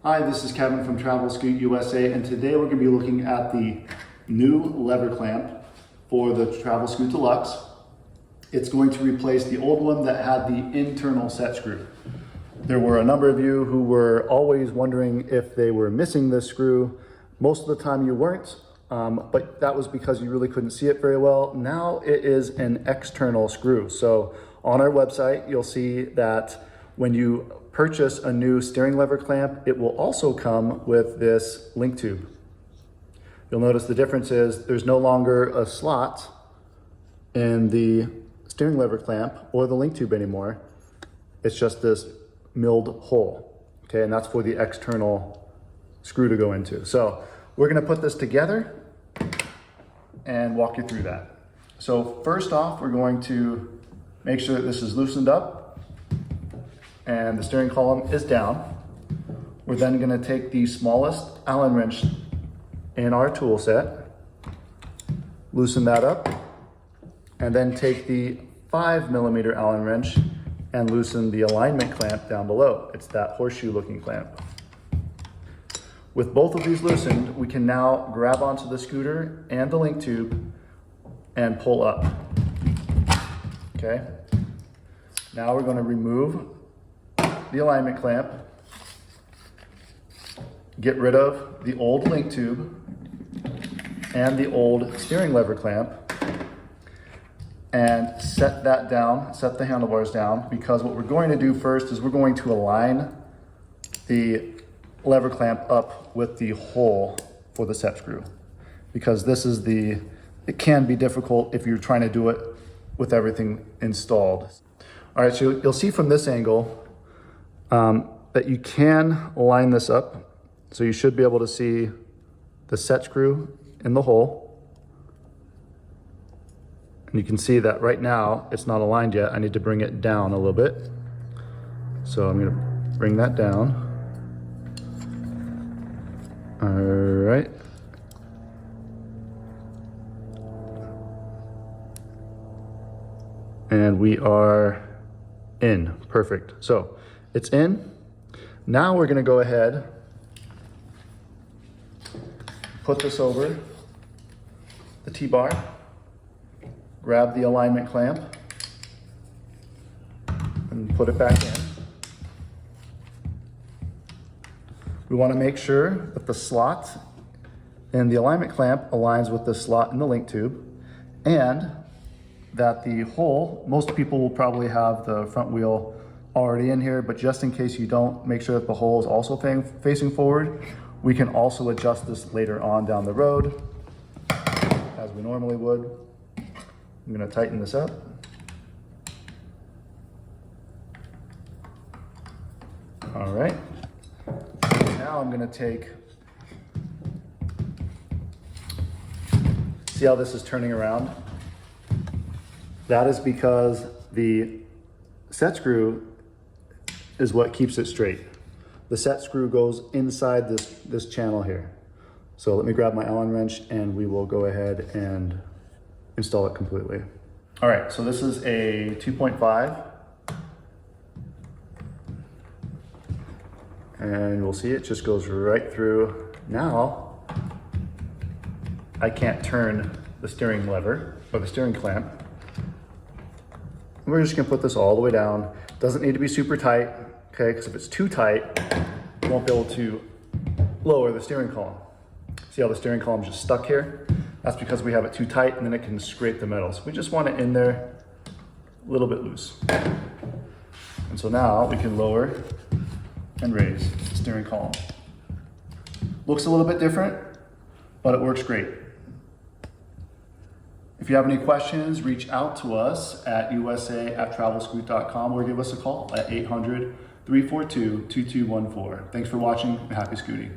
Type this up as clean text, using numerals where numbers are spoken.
Hi, this is Kevin from TravelScoot USA, and today we're going to be looking at the new lever clamp for the TravelScoot Deluxe. It's going to replace the old one that had the internal set screw. There were a number of you who were always wondering if they were missing this screw. Most of the time you weren't, but that was because you really couldn't see it very well. Now it is an external screw. So on our website, you'll see that when you purchase a new steering lever clamp, it will also come with this link tube. You'll notice the difference is there's no longer a slot in the steering lever clamp or the link tube anymore. It's just this milled hole, okay? And that's for the external screw to go into. So we're gonna put this together and walk you through that. So first off, we're going to make sure that this is loosened up and the steering column is down. We're then going to take the smallest Allen wrench in our tool set, loosen that up, and then take the 5mm Allen wrench and loosen the alignment clamp down below. It's that horseshoe looking clamp. With both of these loosened, we can now grab onto the scooter and the link tube and pull up. Okay. Now we're going to remove the alignment clamp, get rid of the old link tube and the old steering lever clamp, and set that down, set the handlebars down, because what we're going to do first is we're going to align the lever clamp up with the hole for the set screw, because this is it can be difficult if you're trying to do it with everything installed. All right, so you'll see from this angle that you can line this up. So you should be able to see the set screw in the hole. And you can see that right now it's not aligned yet. I need to bring it down a little bit. So I'm gonna bring that down. All right. And we are in, perfect. So it's in. Now we're gonna go ahead, put this over the T-bar, grab the alignment clamp, and put it back in. We wanna make sure that the slot in the alignment clamp aligns with the slot in the link tube, and that the hole, most people will probably have the front wheel already in here, but just in case you don't, make sure that the hole is also facing forward. We can also adjust this later on down the road, as we normally would. I'm gonna tighten this up. All right, now I'm gonna see how this is turning around? That is because the set screw is what keeps it straight. The set screw goes inside this channel here. So let me grab my Allen wrench and we will go ahead and install it completely. All right, so this is a 2.5. And we'll see it just goes right through. Now, I can't turn the steering lever or the steering clamp. We're just gonna put this all the way down. Doesn't need to be super tight, okay? Because if it's too tight, you won't be able to lower the steering column. See how the steering column is just stuck here? That's because we have it too tight and then it can scrape the metal. So we just want it in there a little bit loose. And so now we can lower and raise the steering column. Looks a little bit different, but it works great. If you have any questions, reach out to us at usa@travelscoot.com or give us a call at 800-342-2214. Thanks for watching and happy scooting.